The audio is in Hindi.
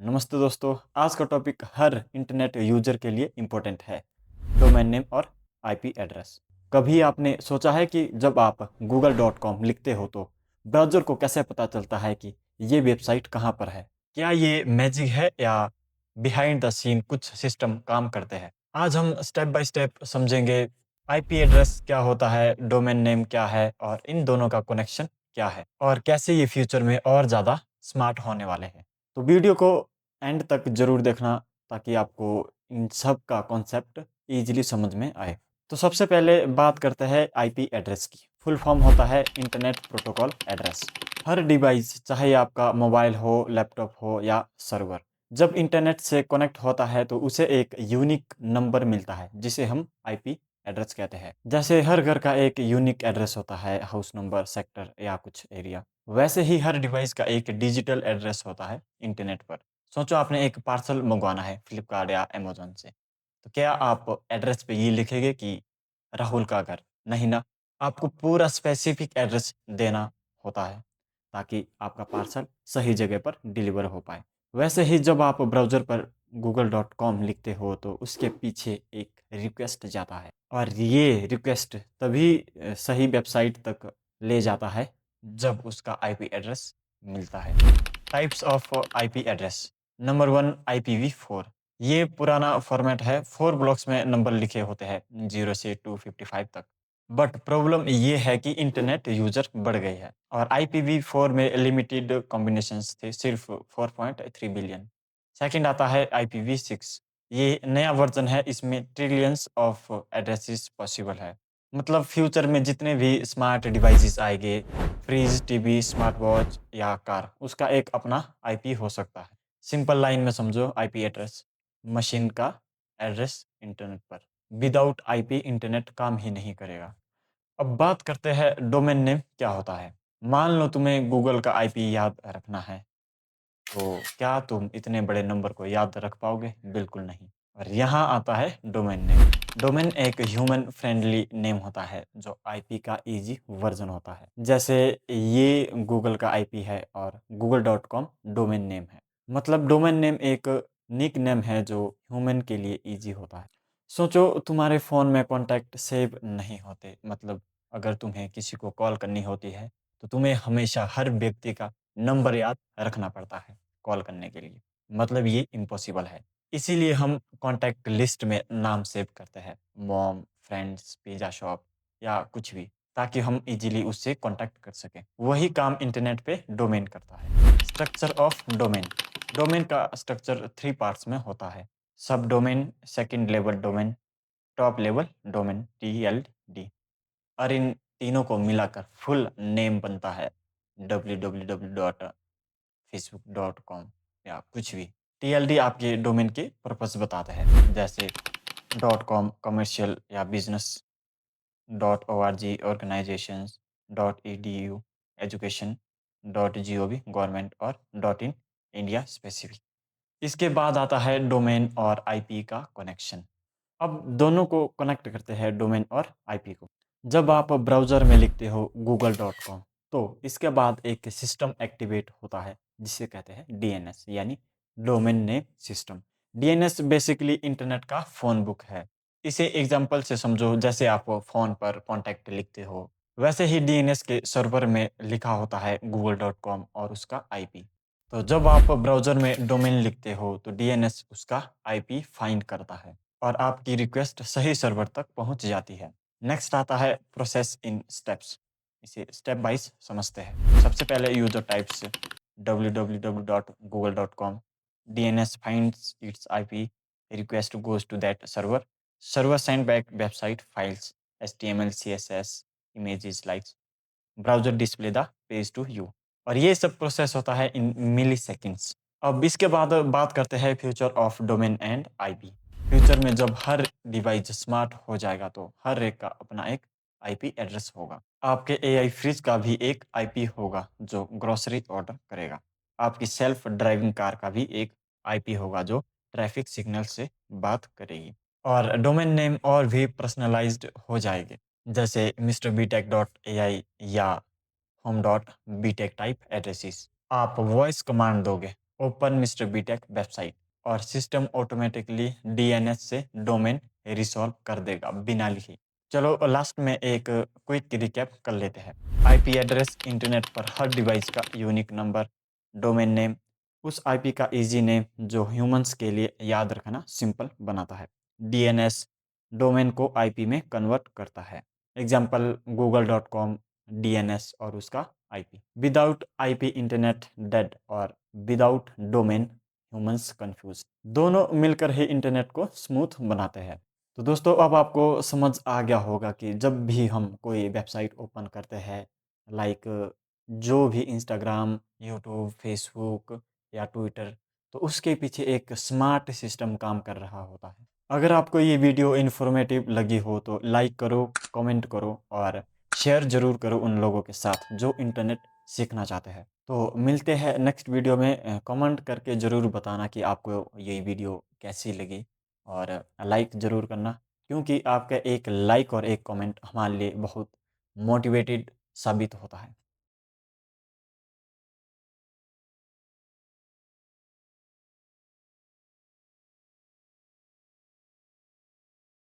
नमस्ते दोस्तों। आज का टॉपिक हर इंटरनेट यूजर के लिए इम्पोर्टेंट है। डोमेन नेम और आईपी एड्रेस। कभी आपने सोचा है कि जब आप google.com लिखते हो तो ब्राउज़र को कैसे पता चलता है कि ये वेबसाइट कहाँ पर है? क्या ये मैजिक है या बिहाइंड द सीन कुछ सिस्टम काम करते हैं? आज हम स्टेप बाय स्टेप समझेंगे आईपी एड्रेस क्या होता है, डोमेन नेम क्या है और इन दोनों का कनेक्शन क्या है और कैसे ये फ्यूचर में और ज़्यादा स्मार्ट होने वाले हैं। तो वीडियो को एंड तक ज़रूर देखना ताकि आपको इन सब का कॉन्सेप्ट ईज़िली समझ में आए। तो सबसे पहले बात करते हैं आईपी एड्रेस की। फुल फॉर्म होता है इंटरनेट प्रोटोकॉल एड्रेस। हर डिवाइस, चाहे आपका मोबाइल हो, लैपटॉप हो या सर्वर, जब इंटरनेट से कनेक्ट होता है तो उसे एक यूनिक नंबर मिलता है जिसे हम आईपी एड्रेस कहते हैं। जैसे हर घर का एक यूनिक एड्रेस होता है, हाउस नंबर, सेक्टर या कुछ एरिया, वैसे ही हर डिवाइस का एक डिजिटल एड्रेस होता है इंटरनेट पर। सोचो आपने एक पार्सल मंगवाना है फ्लिपकार्ट या अमेज़न से, तो क्या आप एड्रेस पे ये लिखेंगे कि राहुल का घर? नहीं ना, आपको पूरा स्पेसिफिक एड्रेस देना होता है ताकि आपका पार्सल सही जगह पर डिलीवर हो पाए। वैसे ही जब आप ब्राउज़र पर google.com लिखते हो तो उसके पीछे एक रिक्वेस्ट जाता है और ये रिक्वेस्ट तभी सही वेबसाइट तक ले जाता है जब उसका आईपी एड्रेस मिलता है। Types of IP address. Number 1, IPv4। ये पुराना फॉर्मेट है, 4 ब्लॉक्स में नंबर लिखे होते हैं 0 से 255 तक। बट प्रॉब्लम ये है कि इंटरनेट यूजर बढ़ गई है और IPv4 में लिमिटेड कॉम्बिनेशंस थे, सिर्फ 4.3 बिलियन। सेकंड आता है IPv6। ये नया वर्जन है, इसमें ट्रिलियंस ऑफ एड्रेसेस पॉसिबल है। मतलब फ्यूचर में जितने भी स्मार्ट डिवाइसेस आएंगे, फ्रिज, टीवी, स्मार्ट वॉच या कार, उसका एक अपना आईपी हो सकता है। सिंपल लाइन में समझो, आईपी एड्रेस मशीन का एड्रेस इंटरनेट पर। विदाउट आईपी इंटरनेट काम ही नहीं करेगा। अब बात करते हैं डोमेन नेम क्या होता है। मान लो तुम्हें गूगल का आईपी याद रखना है, तो क्या तुम इतने बड़े नंबर को याद रख पाओगे? बिल्कुल नहीं। और यहाँ आता है डोमेन नेम। डोमेन एक ह्यूमन फ्रेंडली नेम होता है जो आईपी का इजी वर्जन होता है। जैसे ये गूगल का आईपी है और google.com डोमेन नेम है। मतलब डोमेन नेम एक निक नेम है जो ह्यूमन के लिए इजी होता है। सोचो तुम्हारे फ़ोन में कॉन्टैक्ट सेव नहीं होते, मतलब अगर तुम्हें किसी को कॉल करनी होती है तो तुम्हें हमेशा हर व्यक्ति का नंबर याद रखना पड़ता है कॉल करने के लिए। मतलब ये इम्पॉसिबल है। इसीलिए हम कॉन्टैक्ट लिस्ट में नाम सेव करते हैं, मॉम, फ्रेंड्स, पिज़्ज़ा शॉप या कुछ भी, ताकि हम इजीली उससे कॉन्टैक्ट कर सकें। वही काम इंटरनेट पे डोमेन करता है। Structure of domain. डोमेन का स्ट्रक्चर 3 पार्ट्स में होता है। सब domain, second level domain, top level domain, TLD। और इन तीनों को मिलाकर फुल नेम बनता है www.facebook.com या कुछ भी। TLD आपके डोमेन के पर्पस बताते हैं, जैसे .com कमर्शियल या business, .org organisations, .edu education, .gov government और .in इंडिया स्पेसिफिक। इसके बाद आता है डोमेन और आईपी का कनेक्शन। अब दोनों को कनेक्ट करते हैं, डोमेन और आईपी को। जब आप ब्राउज़र में लिखते हो google.com तो इसके बाद एक सिस्टम एक्टिवेट होता है जिसे कहते हैं डीएनएस, यानी domain name system. DNS basically internet का फ़ोन बुक है। इसे एग्जांपल से समझो, जैसे आप फ़ोन पर कॉन्टैक्ट लिखते हो, वैसे ही डीएनएस के सर्वर में लिखा होता है google.com और उसका आईपी। तो जब आप ब्राउज़र में डोमेन लिखते हो तो डीएनएस उसका आईपी फाइंड करता है और आपकी रिक्वेस्ट सही सर्वर तक पहुंच जाती है। नेक्स्ट आता है प्रोसेस इन स्टेप्स। इसे स्टेप वाइज समझते हैं। सबसे पहले user types www.google.com, DNS finds its IP, request goes to that server, server send back website files, HTML, CSS, images, likes, browser display the page to you. और ये सब प्रोसेस होता है इन मिलीसेकंड्स। अब इसके बाद बात करते हैं future of domain and IP. Future में जब हर डिवाइस स्मार्ट हो जाएगा तो हर एक का अपना एक आईपी एड्रेस होगा। आपके एआई फ्रिज का भी एक आईपी होगा जो ग्रोसरी ऑर्डर करेगा। आपकी सेल्फ ड्राइविंग कार का भी एक आईपी होगा जो ट्रैफिक सिग्नल से बात करेगी। और डोमेन नेम और भी पर्सनलाइज्ड हो जाएंगे, जैसे मिस्टर बीटेक डॉट एआई या home dot BTech type addresses. आप वॉइस कमांड दोगे ओपन मिस्टर बीटेक वेबसाइट और सिस्टम ऑटोमेटिकली डीएनएस से डोमेन रिसॉल्व कर देगा बिना लिखे। चलो लास्ट में एक क्विक रिकैप कर लेते हैं। आईपी एड्रेस इंटरनेट पर हर डिवाइस का यूनिक नंबर। डोमेन नेम उस आईपी का इजी नेम जो ह्यूमंस के लिए याद रखना सिंपल बनाता है। डीएनएस डोमेन को आईपी में कन्वर्ट करता है। एग्जाम्पल google.com डीएनएस और उसका IP. Without IP internet dead और विदाउट डोमेन ह्यूमंस कंफ्यूज। दोनों मिलकर ही इंटरनेट को स्मूथ बनाते हैं। तो दोस्तों अब आपको समझ आ गया होगा कि जब भी हम कोई वेबसाइट ओपन करते हैं, लाइक जो भी इंस्टाग्राम, यूट्यूब, फेसबुक या ट्विटर, तो उसके पीछे एक स्मार्ट सिस्टम काम कर रहा होता है। अगर आपको ये वीडियो इन्फॉर्मेटिव लगी हो तो लाइक करो, कमेंट करो और शेयर ज़रूर करो उन लोगों के साथ जो इंटरनेट सीखना चाहते हैं। तो मिलते हैं नेक्स्ट वीडियो में। कमेंट करके ज़रूर बताना कि आपको ये वीडियो कैसी लगी और लाइक ज़रूर करना, क्योंकि आपका एक लाइक और एक कमेंट हमारे लिए बहुत मोटिवेटेड साबित होता है।